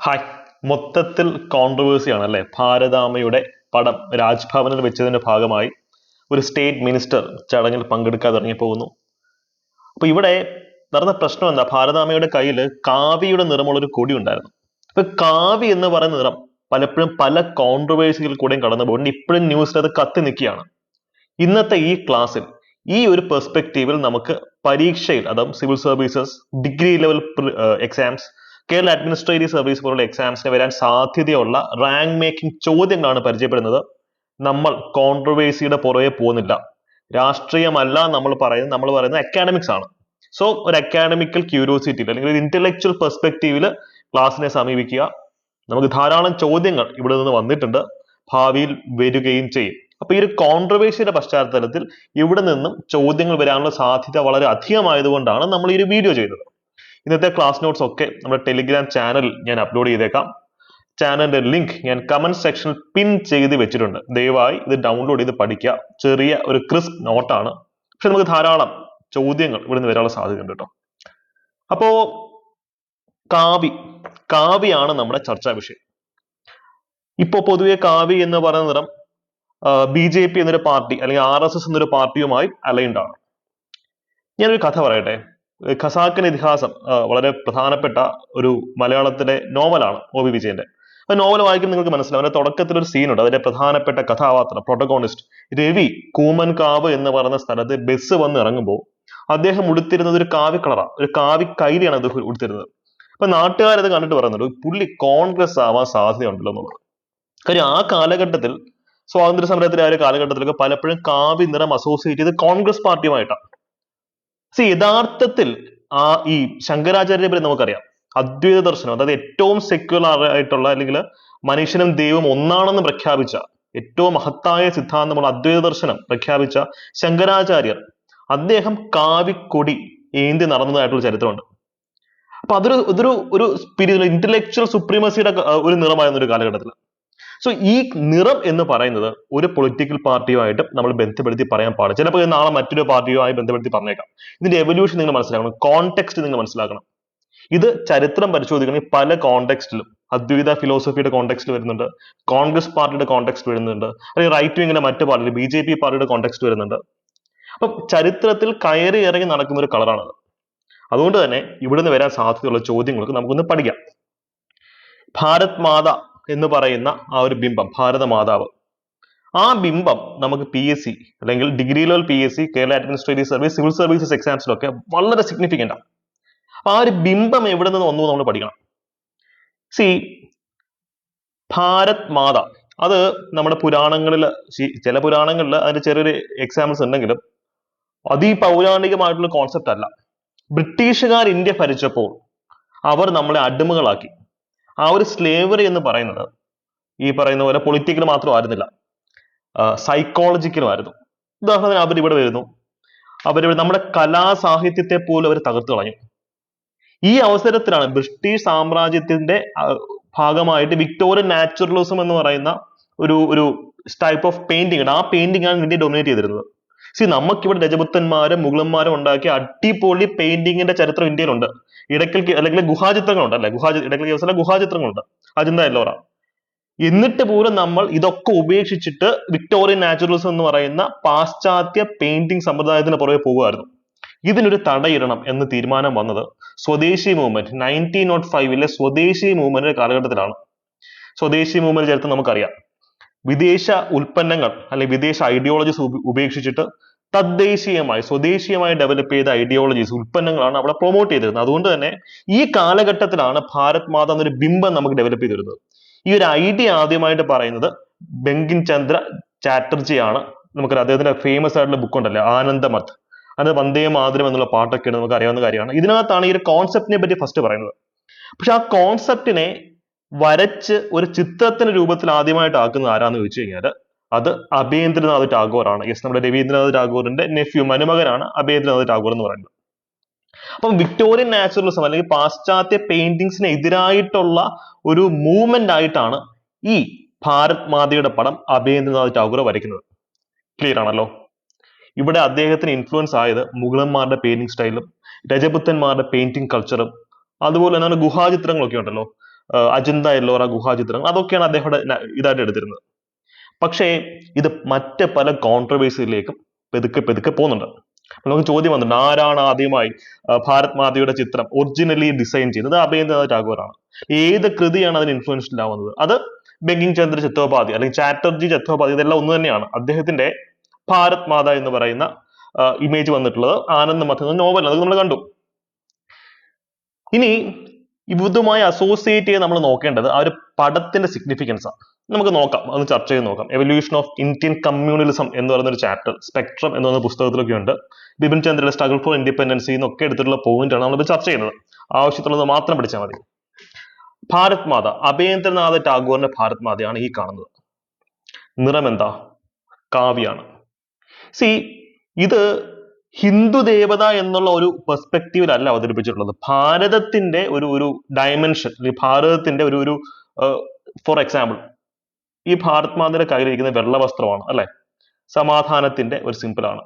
Hi. മൊത്തത്തിൽ കോൺട്രവേഴ്സിയാണ് അല്ലേ? ഭാരതാമ്മയുടെ പടം രാജ്ഭവനിൽ വെച്ചതിന്റെ ഭാഗമായി ഒരു സ്റ്റേറ്റ് മിനിസ്റ്റർ ചടങ്ങിൽ പങ്കെടുക്കാതെ ഇറങ്ങി പോകുന്നു. അപ്പൊ ഇവിടെ നടന്ന പ്രശ്നം എന്താ? ഭാരതാമ്മയുടെ കയ്യിൽ കാവിയുടെ നിറമുള്ള ഒരു കൊടി ഉണ്ടായിരുന്നു. അപ്പൊ കാവി എന്ന് പറയുന്ന നിറം പലപ്പോഴും പല കോൺട്രവേഴ്സികൾ കൂടെയും കടന്നു പോകുന്നുണ്ട്. ഇപ്പോഴും ന്യൂസിൽ അത് കത്തി നിൽക്കുകയാണ്. ഇന്നത്തെ ഈ ക്ലാസ്സിൽ ഈ ഒരു പെർസ്പെക്റ്റീവിൽ നമുക്ക് പരീക്ഷയിൽ, അതും civil services, degree level exams, Kerala administrative service പോലുള്ള എക്സാംസിന് വരാൻ സാധ്യതയുള്ള റാങ്ക് മേക്കിംഗ് ചോദ്യങ്ങളാണ് പരിചയപ്പെടുന്നത്. നമ്മൾ കോൺട്രവേഴ്സിയുടെ പുറകെ പോകുന്നില്ല. രാഷ്ട്രീയമല്ല നമ്മൾ പറയുന്നത് അക്കാഡമിക്സ് ആണ്. സോ ഒരു അക്കാഡമിക്കൽ ക്യൂരിയോസിറ്റിയിൽ അല്ലെങ്കിൽ ഒരു ഇന്റലക്ച്വൽ പെർസ്പെക്റ്റീവിൽ ക്ലാസ്സിനെ സമീപിക്കുക. നമുക്ക് ധാരാളം ചോദ്യങ്ങൾ ഇവിടെ നിന്ന് വന്നിട്ടുണ്ട്, ഭാവിയിൽ വരികയും ചെയ്യും. അപ്പൊ ഈ ഒരു കോൺട്രവേഴ്സിയുടെ പശ്ചാത്തലത്തിൽ ഇവിടെ നിന്നും ചോദ്യങ്ങൾ വരാനുള്ള സാധ്യത വളരെ അധികമായതുകൊണ്ടാണ് നമ്മൾ ഈ ഒരു വീഡിയോ ചെയ്തത്. ഇന്നത്തെ ക്ലാസ് നോട്ട്സ് ഒക്കെ നമ്മുടെ ടെലിഗ്രാം ചാനലിൽ ഞാൻ അപ്ലോഡ് ചെയ്തേക്കാം. ചാനലിന്റെ ലിങ്ക് ഞാൻ കമന്റ് സെക്ഷനിൽ പിൻ ചെയ്ത് വെച്ചിട്ടുണ്ട്. ദയവായി ഇത് ഡൗൺലോഡ് ചെയ്ത് പഠിക്കുക. ചെറിയ ഒരു ക്രിസ്പ് നോട്ടാണ്, പക്ഷെ നമുക്ക് ധാരാളം ചോദ്യങ്ങൾ ഇവിടെ നിന്ന് വരാനുള്ള സാധ്യതയുണ്ട് കേട്ടോ. അപ്പോ കാവിയാണ് നമ്മുടെ ചർച്ചാ വിഷയം. ഇപ്പോ പൊതുവെ കാവി എന്ന് പറയുന്ന നിറം BJP എന്നൊരു പാർട്ടി അല്ലെങ്കിൽ RSS എന്നൊരു പാർട്ടിയുമായി അലൈൻഡ് ആണ്. ഞാനൊരു കഥ പറയട്ടെ. ഖസാക്കൻ ഇതിഹാസം വളരെ പ്രധാനപ്പെട്ട ഒരു മലയാളത്തിലെ നോവലാണ് OV വിജയന്റെ. ആ നോവൽ വായിക്കുമ്പോൾ നിങ്ങൾക്ക് മനസ്സിലാവും, അതിന്റെ തുടക്കത്തിൽ ഒരു സീനുണ്ട്. അതിന്റെ പ്രധാനപ്പെട്ട കഥാപാത്രം, പ്രൊട്ടഗോണിസ്റ്റ് രവി കൂമൻകാവ് എന്ന് പറയുന്ന സ്ഥലത്ത് ബസ് വന്ന് ഇറങ്ങുമ്പോൾ അദ്ദേഹം ഉടുത്തിരുന്നത് ഒരു കാവി കളറാണ്, ഒരു കാവി കൈലിയാണ് അത് ഉടുത്തിരുന്നത്. അപ്പൊ നാട്ടുകാരത് കണ്ടിട്ട് പറയുന്നുണ്ട്, പുള്ളി കോൺഗ്രസ് ആവാൻ സാധ്യതയുണ്ടല്ലോ എന്നുള്ളത്. കാര്യം ആ കാലഘട്ടത്തിൽ, സ്വാതന്ത്ര്യ സമരത്തിലെ ആ ഒരു കാലഘട്ടത്തിലൊക്കെ പലപ്പോഴും കാവി നിറം അസോസിയേറ്റ് ചെയ്ത് കോൺഗ്രസ് പാർട്ടിയുമായിട്ടാണ്. യഥാർത്ഥത്തിൽ ഈ ശങ്കരാചാര്യരെ പറ്റി നമുക്കറിയാം. അദ്വൈത ദർശനം, അതായത് ഏറ്റവും സെക്യുലർ ആയിട്ടുള്ള അല്ലെങ്കിൽ മനുഷ്യനും ദൈവവും ഒന്നാണെന്ന് പ്രഖ്യാപിച്ച ഏറ്റവും മഹത്തായ സിദ്ധാന്തമുള്ള അദ്വൈത ദർശനം പ്രഖ്യാപിച്ച ശങ്കരാചാര്യർ, അദ്ദേഹം കാവിക്കൊടി ഏന്തി നടന്നതായിട്ടുള്ള ചരിത്രമുണ്ട്. അപ്പൊ അതൊരു ഒരു സ്പിരിച്വൽ ഇന്റലക്ച്വൽ സുപ്രീമസിയുടെ ഒരു നിറമായിരുന്ന ഒരു കാലഘട്ടത്തിൽ. സോ ഈ നിറം എന്ന് പറയുന്നത് ഒരു പൊളിറ്റിക്കൽ പാർട്ടിയുമായിട്ട് നമ്മൾ ബന്ധപ്പെടുത്തി പറയാൻ പാടില്ല. ചിലപ്പോൾ നാളെ മറ്റൊരു പാർട്ടിയുമായി ബന്ധപ്പെടുത്തി പറഞ്ഞേക്കാം. ഇതിന്റെ എവല്യൂഷൻ നിങ്ങൾ മനസ്സിലാക്കണം, കോണ്ടെക്സ്റ്റ് നിങ്ങൾ മനസ്സിലാക്കണം. ഇത് ചരിത്രം പരിശോധിക്കണമെങ്കിൽ പല കോണ്ടെക്സ്റ്റിലും അദ്വൈത ഫിലോസഫിയുടെ കോണ്ടെക്സ്റ്റ് വരുന്നുണ്ട്, കോൺഗ്രസ് പാർട്ടിയുടെ കോണ്ടെക്സ്റ്റ് വരുന്നുണ്ട്, അല്ലെങ്കിൽ റൈറ്റ് വിങ്ങിലെ മറ്റു പാർട്ടി BJP പാർട്ടിയുടെ കോണ്ടെക്സ്റ്റ് വരുന്നുണ്ട്. അപ്പൊ ചരിത്രത്തിൽ കയറി ഇറങ്ങി നടക്കുന്ന ഒരു കളറാണത്. അതുകൊണ്ട് തന്നെ ഇവിടുന്ന് വരാൻ സാധ്യതയുള്ള ചോദ്യങ്ങൾക്ക് നമുക്കൊന്ന് പഠിക്കാം. ഭാരത് മാത എന്ന് പറയുന്ന ആ ഒരു ബിംബം, ഭാരതമാതാവ്, ആ ബിംബം നമുക്ക് PSC അല്ലെങ്കിൽ degree level PSC, Kerala administrative service, civil services എക്സാംസിലൊക്കെ വളരെ സിഗ്നിഫിക്കൻ്റ് ആണ്. അപ്പൊ ആ ഒരു ബിംബം എവിടെ നിന്ന് വന്നു നമ്മൾ പഠിക്കണം. ഭാരത് മാത, അത് നമ്മുടെ പുരാണങ്ങളിൽ, ചില പുരാണങ്ങളിൽ അതിന്റെ ചെറിയൊരു എക്സാമ്പിൾസ് ഉണ്ടെങ്കിലും പൗരാണികമായിട്ടുള്ള കോൺസെപ്റ്റ് അല്ല. ബ്രിട്ടീഷുകാർ ഇന്ത്യ ഭരിച്ചപ്പോൾ അവർ നമ്മളെ അടിമകളാക്കി. ആ ഒരു സ്ലേവറി എന്ന് പറയുന്നത് ഈ പറയുന്ന പോലെ പൊളിറ്റിക്കൽ മാത്രമായിരുന്നില്ല, സൈക്കോളജിക്കലും ആയിരുന്നു. ഉദാഹരണത്തിന് അവരിവിടെ വരുന്നു, അവരിവിടെ നമ്മുടെ കലാസാഹിത്യത്തെ പോലും അവർ തകർത്തു കളഞ്ഞു. ഈ അവസരത്തിലാണ് ബ്രിട്ടീഷ് സാമ്രാജ്യത്തിന്റെ ഭാഗമായിട്ട് വിക്ടോറിയൻ നാച്ചുറലിസം എന്ന് പറയുന്ന ഒരു ടൈപ്പ് ഓഫ് പെയിന്റിംഗ് ഉണ്ട്. ആ പെയിന്റിംഗ് ആണ് ഇന്ത്യ ഡൊമിനേറ്റ് ചെയ്തിരുന്നത്. നമുക്കിവിടെ രജപുത്തന്മാരും മുഗളന്മാരും ഉണ്ടാക്കിയ അടിപൊളി പെയിന്റിങ്ങിന്റെ ചരിത്രം ഇന്ത്യയിലുണ്ട്. ഇടയ്ക്കൽ അല്ലെങ്കിൽ ഗുഹാചിത്രങ്ങളുണ്ട് അല്ലെ, ഇടയ്ക്കൽ കേവസിലെ ഗുഹാചിത്രങ്ങളുണ്ട്, അജന്ത എല്ലോറ. എന്നിട്ട് പോലും നമ്മൾ ഇതൊക്കെ ഉപേക്ഷിച്ചിട്ട് വിക്ടോറിയൻ നാച്ചുറലിസം എന്ന് പറയുന്ന പാശ്ചാത്യ പെയിന്റിംഗ് സമ്പ്രദായത്തിന് പുറകെ പോകുമായിരുന്നു. ഇതിനൊരു തടയിടണം എന്ന് തീരുമാനം വന്നത് സ്വദേശി മൂവ്മെന്റ് 1905 സ്വദേശി മൂവ്മെന്റിന്റെ കാലഘട്ടത്തിലാണ്. സ്വദേശി മൂവ്മെന്റ് ചരിത്രം നമുക്കറിയാം. വിദേശ ഉൽപ്പന്നങ്ങൾ അല്ലെങ്കിൽ വിദേശ ഐഡിയോളജീസ് ഉപേക്ഷിച്ചിട്ട് തദ്ദേശീയമായി സ്വദേശീയമായി ഡെവലപ്പ് ചെയ്ത ഐഡിയോളജീസ്, ഉൽപ്പന്നങ്ങളാണ് അവിടെ പ്രൊമോട്ട് ചെയ്തിരുന്നത്. അതുകൊണ്ട് തന്നെ ഈ കാലഘട്ടത്തിലാണ് ഭാരത് മാത എന്നൊരു ബിംബം നമുക്ക് ഡെവലപ്പ് ചെയ്തിരുന്നത്. ഈ ഒരു ഐഡിയ ആദ്യമായിട്ട് പറയുന്നത് ബങ്കിം ചന്ദ്ര ചാറ്റർജിയാണ്. നമുക്കറിയാം, അദ്ദേഹത്തിന്റെ ഫേമസ് ആയിട്ടുള്ള ബുക്ക് ഉണ്ടല്ലോ ആനന്ദമത്, അത് വന്ദേ മാതരം എന്നുള്ള പാട്ടൊക്കെയാണ്, നമുക്ക് അറിയാവുന്ന കാര്യമാണ്. ഇതിനകത്താണ് ഈ ഒരു കോൺസെപ്റ്റിനെ പറ്റി ഫസ്റ്റ് പറയുന്നത്. പക്ഷെ ആ കോൺസെപ്റ്റിനെ വരച്ച് ഒരു ചിത്രത്തിന്റെ രൂപത്തിൽ ആദ്യമായിട്ട് ആക്കുന്നത് ആരാന്ന് ചോദിച്ചു കഴിഞ്ഞാൽ അത് അബേന്ദ്രനാഥ് ടാഗോറാണ്. നമ്മുടെ രവീന്ദ്രനാഥ് ടാഗോറിന്റെ നെഫ്യൂ, മരുമകനാണ് അബേന്ദ്രനാഥ് ടാഗോർ എന്ന് പറയുന്നത്. അപ്പം വിക്ടോറിയൻ നാച്ചുറലിസം അല്ലെങ്കിൽ പാശ്ചാത്യ പെയിന്റിങ്സിന് എതിരായിട്ടുള്ള ഒരു മൂവ്മെന്റ് ആയിട്ടാണ് ഈ ഭാരത് മാതയുടെ പടം അബേന്ദ്രനാഥ് ടാഗോർ വരയ്ക്കുന്നത്. ക്ലിയർ ആണല്ലോ. ഇവിടെ അദ്ദേഹത്തിന് ഇൻഫ്ലുവൻസ് ആയത് മുഗളന്മാരുടെ പെയിന്റിംഗ് സ്റ്റൈലും രജപുത്തന്മാരുടെ പെയിന്റിംഗ് കൾച്ചറും അതുപോലെ തന്നെ ഗുഹാചിത്രങ്ങളൊക്കെ ഉണ്ടല്ലോ, അജന്ത എല്ലോറ ഗുഹാചിത്രങ്ങൾ, അതൊക്കെയാണ് അദ്ദേഹം ഇതായിട്ട് എടുത്തിരുന്നത്. പക്ഷേ ഇത് മറ്റ് പല കോൺട്രവേഴ്സിയിലേക്കും പെതുക്കെ പെതുക്കെ പോകുന്നുണ്ട്. നമുക്ക് ചോദ്യം വന്നിട്ടുണ്ട്, ആരാണ് ആദ്യമായി ഭാരത് മാതയുടെ ചിത്രം ഒറിജിനലി ഡിസൈൻ ചെയ്തത്? അഭയേന്ദ്രനാഥ് ടാഗോറാണ്. ഏത് കൃതിയാണ് അതിന് ഇൻഫ്ലുവൻഷ്യൽ ആവുന്നത്? അത് ബങ്കിം ചന്ദ്ര ചത്തോപാധ്യായ അല്ലെങ്കിൽ ചാറ്റർജി ചത്തോപാധ്യായ, ഇതെല്ലാം ഒന്ന് തന്നെയാണ്. അദ്ദേഹത്തിന്റെ ഭാരത് മാത എന്ന് പറയുന്ന ഇമേജ് വന്നിട്ടുള്ളത് ആനന്ദ് മഥൻ എന്ന നോവലാണ്, അത് നമ്മൾ കണ്ടു. ഇനി ഇതുമായി അസോസിയേറ്റ് ചെയ്ത് നമ്മൾ നോക്കേണ്ടത് ആ ഒരു പടത്തിന്റെ സിഗ്നിഫിക്കൻസ് ആണ്. നമുക്ക് നോക്കാം, അത് ചർച്ച ചെയ്ത് നോക്കാം. എവല്യൂഷൻ ഓഫ് ഇന്ത്യൻ കമ്മ്യൂണലിസം എന്ന് പറയുന്ന ഒരു ചാപ്റ്റർ സ്പെക്ട്രം എന്ന് പറയുന്ന പുസ്തകത്തിലൊക്കെ ഉണ്ട്. ബിപിൻ ചന്ദ്രയുടെ സ്ട്രഗിൾ ഫോർ ഇൻഡിപെൻഡൻസി എന്നൊക്കെ എടുത്തിട്ടുള്ള പോയിന്റ് ആണ് നമ്മളിപ്പോൾ ചർച്ച ചെയ്യുന്നത്. ആവശ്യത്തുള്ളത് മാത്രം പഠിച്ചാൽ മതി. ഭാരത് മാത, അഭയേന്ദ്രനാഥ് ടാഗോറിന്റെ ഭാരത് മാതയാണ് ഈ കാണുന്നത്. നിറം എന്താ? കാവ്യാണ്. സി, ഇത് ഹിന്ദു ദേവത എന്നുള്ള ഒരു പെർസ്പെക്റ്റീവിലല്ല അവതരിപ്പിച്ചിട്ടുള്ളത്. ഭാരതത്തിന്റെ ഒരു ഡയമെൻഷൻ, അല്ലെങ്കിൽ ഭാരതത്തിന്റെ ഒരു ഫോർ എക്സാമ്പിൾ, ഈ ഭാരത് മാതയുടെ കയ്യിലിരിക്കുന്ന വെള്ള വസ്ത്രമാണ് അല്ലെ, സമാധാനത്തിന്റെ ഒരു സിമ്പിളാണ്.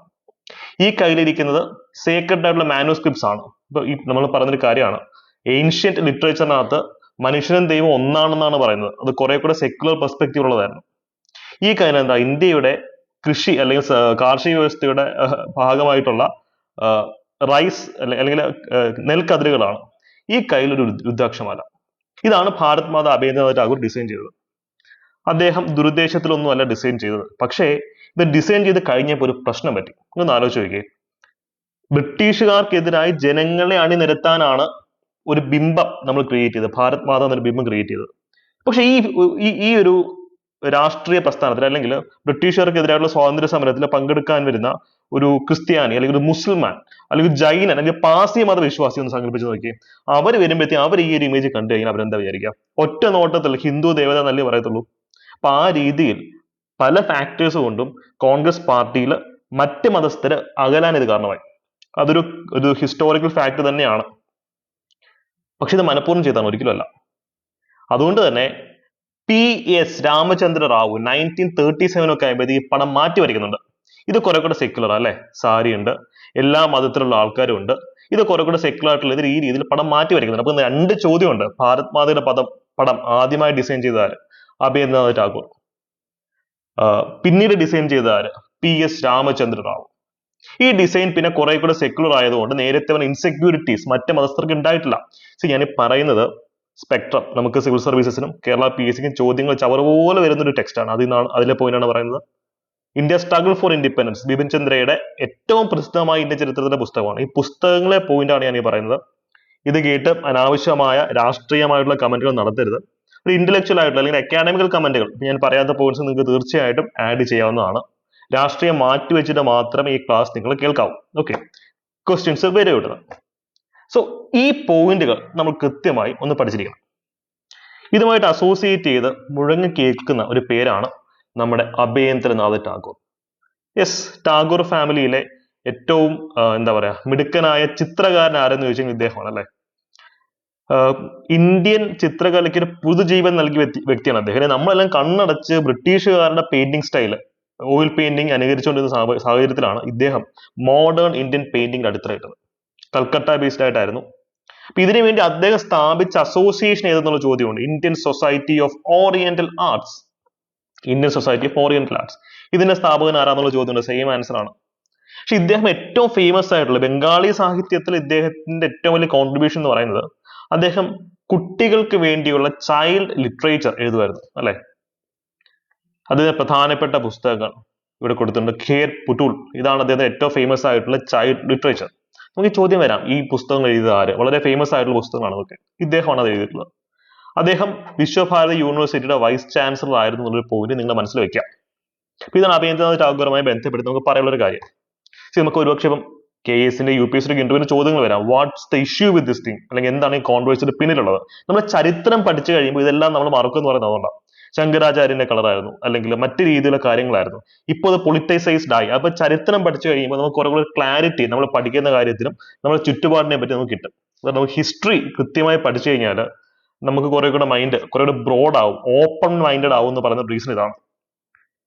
ഈ കയ്യിലിരിക്കുന്നത് സേക്രഡ് ആയിട്ടുള്ള മാനുസ്ക്രിപ്റ്റ്സ് ആണ്. ഇപ്പൊ ഈ നമ്മൾ പറഞ്ഞൊരു കാര്യമാണ്, ഏൻഷ്യന്റ് ലിറ്ററേച്ചറിനകത്ത് മനുഷ്യനും ദൈവം ഒന്നാണെന്നാണ് പറയുന്നത്. അത് കുറെ കൂടെ സെക്യുലർ പെർസ്പെക്റ്റീവ് ഉള്ളതായിരുന്നു. ഈ കയ്യിൽ എന്താ? ഇന്ത്യയുടെ കൃഷി അല്ലെങ്കിൽ കാർഷിക വ്യവസ്ഥയുടെ ഭാഗമായിട്ടുള്ള റൈസ് അല്ലെങ്കിൽ നെൽക്കതിരുകളാണ്. ഈ കയ്യിലൊരു രുദ്രാക്ഷമാല. ഇതാണ് ഭാരത് മാത അഭയേന്ദ്രനാഥ് ടാഗോർ ഡിസൈൻ ചെയ്തത്. അദ്ദേഹം ദുരുദ്ദേശത്തിലൊന്നും അല്ല ഡിസൈൻ ചെയ്തത്. പക്ഷേ ഇത് ഡിസൈൻ ചെയ്ത് കഴിഞ്ഞപ്പോൾ ഒരു പ്രശ്നം പറ്റി. ഒന്ന് ആലോചിച്ച് നോക്കിയേ. ബ്രിട്ടീഷുകാർക്കെതിരായി ജനങ്ങളെ അണിനിരത്താനാണ് ഒരു ബിംബം നമ്മൾ ക്രിയേറ്റ് ചെയ്തത്, ഭാരത് മാത എന്നൊരു ബിംബം ക്രിയേറ്റ് ചെയ്തത്. പക്ഷെ ഈ ഒരു രാഷ്ട്രീയ പ്രസ്ഥാനത്തിൽ അല്ലെങ്കിൽ ബ്രിട്ടീഷുകാർക്കെതിരായിട്ടുള്ള സ്വാതന്ത്ര്യ സമരത്തിൽ പങ്കെടുക്കാൻ വരുന്ന ഒരു ക്രിസ്ത്യാനി അല്ലെങ്കിൽ ഒരു മുസ്ലിമാൻ അല്ലെങ്കിൽ ജൈനൻ അല്ലെങ്കിൽ പാർസി മത വിശ്വാസി ഒന്ന് സങ്കല്പിച്ച് നോക്കി. അവർ വരുമ്പോഴത്തേക്കും അവർ ഈ ഒരു ഇമേജ് കണ്ടു കഴിഞ്ഞാൽ അവരെന്താ വിചാരിക്കുക? ഒറ്റ നോട്ടത്തിൽ ഹിന്ദു ദേവത എന്നല്ലേ പറയത്തുള്ളൂ. അപ്പൊ ആ രീതിയിൽ പല ഫാക്ടേഴ്സ് കൊണ്ടും കോൺഗ്രസ് പാർട്ടിയിൽ മറ്റ് മതസ്ഥര് അകലാൻ ഇത് കാരണമായി. അതൊരു ഹിസ്റ്റോറിക്കൽ ഫാക്ട് തന്നെയാണ്. പക്ഷെ ഇത് മനഃപൂർവ്വം ചെയ്താണ്, ഒരിക്കലും അല്ല. അതുകൊണ്ട് തന്നെ PS രാമചന്ദ്ര റാവു 1937 ഒക്കെ ആയപ്പോൾ ഈ പടം മാറ്റി വരയ്ക്കുന്നുണ്ട്. ഇത് കുറെ കൂടെ സെക്യുലർ അല്ലെ, സാരി ഉണ്ട്, എല്ലാ മതത്തിലുള്ള ആൾക്കാരും ഉണ്ട്. ഇത് കുറെ കൂടെ സെക്യുലർ ആയിട്ടുള്ള ഇതിൽ ഈ രീതിയിൽ പടം മാറ്റി വരയ്ക്കുന്നുണ്ട്. അപ്പൊ രണ്ട് ചോദ്യമുണ്ട്. ഭാരത് മാതയുടെ പടം ആദ്യമായി ഡിസൈൻ ചെയ്ത ആര്? അഭയേന്ദ്രനാഥ് ടാഗോർ. പിന്നീട് ഡിസൈൻ ചെയ്ത ആര്? PS രാമചന്ദ്ര റാവു. ഈ ഡിസൈൻ പിന്നെ കുറെ കൂടെ സെക്യുലർ ആയതുകൊണ്ട് നേരത്തെ ഇൻസെക്യൂരിറ്റീസ് മറ്റ് മതസ്ഥർക്ക് ഉണ്ടായിട്ടില്ല. ഞാൻ പറയുന്നത് സ്പെക്ട്രം നമുക്ക് സിവിൽ സർവീസസിനും കേരള PSCക്കും ചോദ്യങ്ങൾ ചവറ് പോലെ വരുന്ന ഒരു ടെക്സ്റ്റ് ആണ്. അതിലെ പോയിന്റാണ് പറയുന്നത്. India struggle for independence, Bipin ചന്ദ്രയുടെ ഏറ്റവും പ്രസിദ്ധമായ ഇന്ത്യ ചരിത്രത്തിന്റെ പുസ്തകമാണ്. ഈ പുസ്തകങ്ങളെ പോയിന്റാണ് ഞാൻ ഈ പറയുന്നത്. ഇത് കേട്ട് അനാവശ്യമായ രാഷ്ട്രീയമായിട്ടുള്ള കമന്റുകൾ നടത്തരുത്. ഒരു ഇന്റലക്ച്വൽ ആയിട്ടുള്ള അല്ലെങ്കിൽ അക്കാഡമിക്കൽ കമന്റുകൾ, ഞാൻ പറയാത്ത പോയിന്റ്സ് നിങ്ങൾക്ക് തീർച്ചയായിട്ടും ആഡ് ചെയ്യാവുന്നതാണ്. രാഷ്ട്രീയം മാറ്റി വെച്ചിട്ട് മാത്രമേ ഈ ക്ലാസ് നിങ്ങൾ കേൾക്കാവൂ. ഓക്കെ, ക്വസ്റ്റ്യൻസ് വരെ വിടുന്നത്. സോ ഈ പോയിന്റുകൾ നമ്മൾ കൃത്യമായി ഒന്ന് പഠിച്ചിരിക്കണം. ഇതുമായിട്ട് അസോസിയേറ്റ് ചെയ്ത് മുഴങ്ങി കേൾക്കുന്ന ഒരു പേരാണ് നമ്മുടെ അഭയേന്ദ്രനാഥ് ടാഗോർ. യെസ്, ടാഗോർ ഫാമിലിയിലെ ഏറ്റവും എന്താ പറയാ മിടുക്കനായ ചിത്രകാരൻ ആരെന്ന് ചോദിച്ചാൽ ഇദ്ദേഹമാണ് അല്ലെ. ഇന്ത്യൻ ചിത്രകലയ്ക്ക് ഒരു പുതുജീവൻ നൽകിയ വ്യക്തിയാണ് അദ്ദേഹം. നമ്മളെല്ലാം കണ്ണടച്ച് ബ്രിട്ടീഷുകാരുടെ പെയിന്റിംഗ് സ്റ്റൈല്, ഓയിൽ പെയിന്റിംഗ് അനുകരിച്ചുകൊണ്ടിരുന്ന സാഹചര്യത്തിലാണ് ഇദ്ദേഹം മോഡേൺ ഇന്ത്യൻ പെയിന്റിംഗ് അടിത്തറയിട്ടത്. കൽക്കട്ട ബേസ്ഡ് ആയിട്ടായിരുന്നു. അപ്പൊ ഇതിനു വേണ്ടി അദ്ദേഹം സ്ഥാപിച്ച അസോസിയേഷൻ ഏതെന്നുള്ള ചോദ്യമുണ്ട്. Indian society of oriental arts. Indian society of oriental arts, ഇതിന്റെ സ്ഥാപകൻ ആരാന്നുള്ള ചോദ്യമുണ്ട്. സെയിം ആൻസർ ആണ്. പക്ഷെ ഇദ്ദേഹം ഏറ്റവും ഫേമസ് ആയിട്ടുള്ള ബംഗാളി സാഹിത്യത്തിൽ ഇദ്ദേഹത്തിന്റെ ഏറ്റവും വലിയ കോൺട്രിബ്യൂഷൻ എന്ന് പറയുന്നത് അദ്ദേഹം കുട്ടികൾക്ക് വേണ്ടിയുള്ള ചൈൽഡ് ലിറ്ററേച്ചർ എഴുതുമായിരുന്നു അല്ലെ. അതിന് പ്രധാനപ്പെട്ട പുസ്തകങ്ങൾ ഇവിടെ കൊടുത്തിട്ടുണ്ട്. ഖേർ പുതുൾ, ഇതാണ് അദ്ദേഹത്തിന്റെ ഏറ്റവും ഫേമസ് ആയിട്ടുള്ള ചൈൽഡ് ലിറ്ററേച്ചർ. നമുക്ക് ഈ ചോദ്യം വരാം, ഈ പുസ്തകങ്ങൾ എഴുതിയത് ആര്? വളരെ ഫേമസ് ആയിട്ടുള്ള പുസ്തകങ്ങളാണ് അതൊക്കെ. ഇദ്ദേഹമാണ് അത് എഴുതിയിട്ടുള്ളത്. അദ്ദേഹം വിശ്വഭാരതി യൂണിവേഴ്സിറ്റിയുടെ വൈസ് ചാൻസലർ ആയിരുന്നു എന്നുള്ളൊരു പോയിന്റ് നിങ്ങൾ മനസ്സിൽ വെക്കാം. അപ്പൊ ഇതാണ് അഭയേന്ദ്രനാഥ് ടാഗോറുമായി ബന്ധപ്പെട്ട് നമുക്ക് പറയാനുള്ള ഒരു കാര്യം. നമുക്ക് ഒരുപക്ഷെ ഇപ്പം KSന്റെ UPSC ഇന്റർവ്യൂവിന് ചോദ്യങ്ങൾ വരാം. What's the issue with this thing, അല്ലെങ്കിൽ എന്താണ് ഈ കോൺട്രവേഴ്സിയുടെ പിന്നിലുള്ളത്? നമ്മൾ ചരിത്രം പഠിച്ചു കഴിയുമ്പോൾ ഇതെല്ലാം നമ്മൾ മറക്കും എന്ന് പറയുന്നത് അതുകൊണ്ടാണ്. ശങ്കരാചാര്യന്റെ കളറായിരുന്നു, അല്ലെങ്കിൽ മറ്റു രീതിയിലുള്ള കാര്യങ്ങളായിരുന്നു. ഇപ്പോൾ അത് പൊളിറ്റൈസൈസ്ഡ് ആയി. അപ്പൊ ചരിത്രം പഠിച്ചു കഴിയുമ്പോൾ നമുക്ക് കുറെ കൂടെ ക്ലാരിറ്റി നമ്മൾ പഠിക്കുന്ന കാര്യത്തിനും നമ്മുടെ ചുറ്റുപാടിനെ പറ്റി നമുക്ക് കിട്ടും. നമുക്ക് ഹിസ്റ്ററി കൃത്യമായി പഠിച്ചു കഴിഞ്ഞാൽ നമുക്ക് കുറെ കൂടെ മൈൻഡ് കുറെ കൂടെ ബ്രോഡ് ആവും, ഓപ്പൺ മൈൻഡഡ് ആവും എന്ന് പറയുന്ന റീസൺ ഇതാണ്.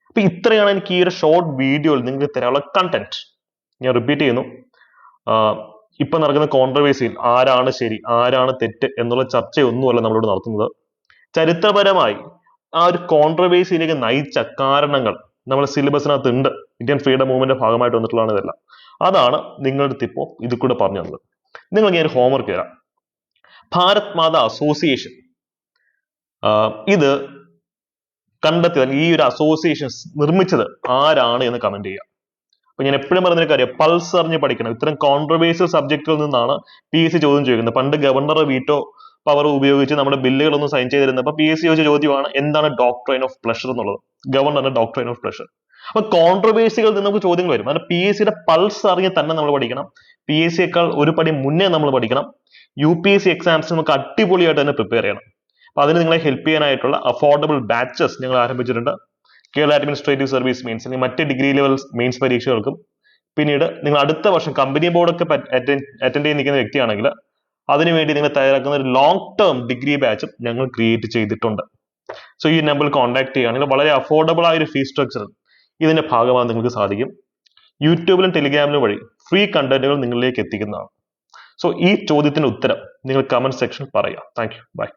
അപ്പൊ ഇത്രയാണ് എനിക്ക് ഈ ഒരു ഷോർട്ട് വീഡിയോയിൽ നിങ്ങൾക്ക് തരാനുള്ള കണ്ടന്റ്. ഞാൻ റിപ്പീറ്റ് ചെയ്യുന്നു, ഇപ്പൊ നടക്കുന്ന കോൺട്രവേഴ്സിയിൽ ആരാണ് ശരി ആരാണ് തെറ്റ് എന്നുള്ള ചർച്ചയൊന്നുമല്ല നമ്മളോട് നടത്തുന്നത്. ചരിത്രപരമായി ആ ഒരു കോൺട്രവേഴ്സിയിലേക്ക് നയിച്ച കാരണങ്ങൾ നമ്മുടെ സിലബസിനകത്ത് ഉണ്ട്. ഇന്ത്യൻ ഫ്രീഡം മൂവ്മെന്റ് ഭാഗമായിട്ട് വന്നിട്ടുള്ളതാണ് ഇതെല്ലാം. അതാണ് നിങ്ങളുടെ അടുത്ത് ഇപ്പോൾ ഇത് കൂടെ പറഞ്ഞു തന്നത്. നിങ്ങൾക്ക് ഞാൻ ഒരു ഹോംവർക്ക് തരാം. ഭാരത് മാതാ അസോസിയേഷൻ ഇത് കണ്ടെത്തിയത്, ഈ ഒരു അസോസിയേഷൻ നിർമ്മിച്ചത് ആരാണ് എന്ന് കമന്റ് ചെയ്യുക. അപ്പൊ ഞാൻ എപ്പോഴും പറയുന്ന കാര്യം, പൾസ് അറിഞ്ഞ് പഠിക്കണം. ഇത്തരം കോൺട്രവേഴ്സ്യൽ സബ്ജക്റ്റുകളിൽ നിന്നാണ് PSC ചോദ്യം ചോദിക്കുന്നത്. പണ്ട് ഗവർണർ വീറ്റോ പവർ ഉപയോഗിച്ച് നമ്മുടെ ബില്ലുകളൊന്നും സൈൻ ചെയ്തിരുന്നപ്പോൾ PSC ചോദിച്ച ചോദ്യമാണ് എന്താണ് ഡോക്ട്രൈൻ ഓഫ് പ്ലഷർ എന്നുള്ളത്. ഗവർണറിന്റെ ഡോക്ട്രൈൻ ഓഫ് പ്ലഷർ. അപ്പൊ കോൺട്രവേഴ്സികളിൽ നിന്ന് നമുക്ക് ചോദ്യങ്ങൾ വരും. കാരണം PSCയുടെ പൾസ് അറിഞ്ഞ് തന്നെ നമ്മൾ പഠിക്കണം. PSCയേക്കാൾ ഒരു പടി മുന്നേ നമ്മൾ പഠിക്കണം. UPSC എക്സാംസ് നമുക്ക് അടിപൊളിയായിട്ട് തന്നെ പ്രിപ്പയർ ചെയ്യണം. അപ്പൊ അതിന് നിങ്ങളെ ഹെൽപ്പ് ചെയ്യാനായിട്ടുള്ള അഫോർഡബിൾ ബാച്ചസ് ഞങ്ങൾ ആരംഭിച്ചിട്ടുണ്ട്. കേരള അഡ്മിനിസ്ട്രേറ്റീവ് സർവീസ് മെയിൻസ് അല്ലെങ്കിൽ മറ്റ് ഡിഗ്രി ലെവൽ മെയിൻസ് പരീക്ഷകൾക്കും, പിന്നീട് നിങ്ങൾ അടുത്ത വർഷം കമ്പനി ബോർഡൊക്കെ അറ്റൻഡ് ചെയ്ത് നിൽക്കുന്ന വ്യക്തിയാണെങ്കിൽ അതിനുവേണ്ടി നിങ്ങൾ തയ്യാറാക്കുന്ന ഒരു ലോങ് ടേം ഡിഗ്രി ബാച്ചും ഞങ്ങൾ ക്രിയേറ്റ് ചെയ്തിട്ടുണ്ട്. സോ ഈ നമ്പറിൽ കോൺടാക്ട് ചെയ്യുകയാണെങ്കിൽ വളരെ അഫോർഡബിൾ ആയ ഒരു ഫീസ് സ്ട്രക്ചർ ഇതിന്റെ ഭാഗമാകാൻ നിങ്ങൾക്ക് സാധിക്കും. യൂട്യൂബിലും ടെലിഗ്രാമിലും വഴി ഫ്രീ കണ്ടന്റുകൾ നിങ്ങളിലേക്ക് എത്തിക്കുന്നതാണ്. സോ ഈ ചോദ്യത്തിന് ഉത്തരം നിങ്ങൾ കമന്റ് സെക്ഷനിൽ പറയുക. Thank you. ബൈ.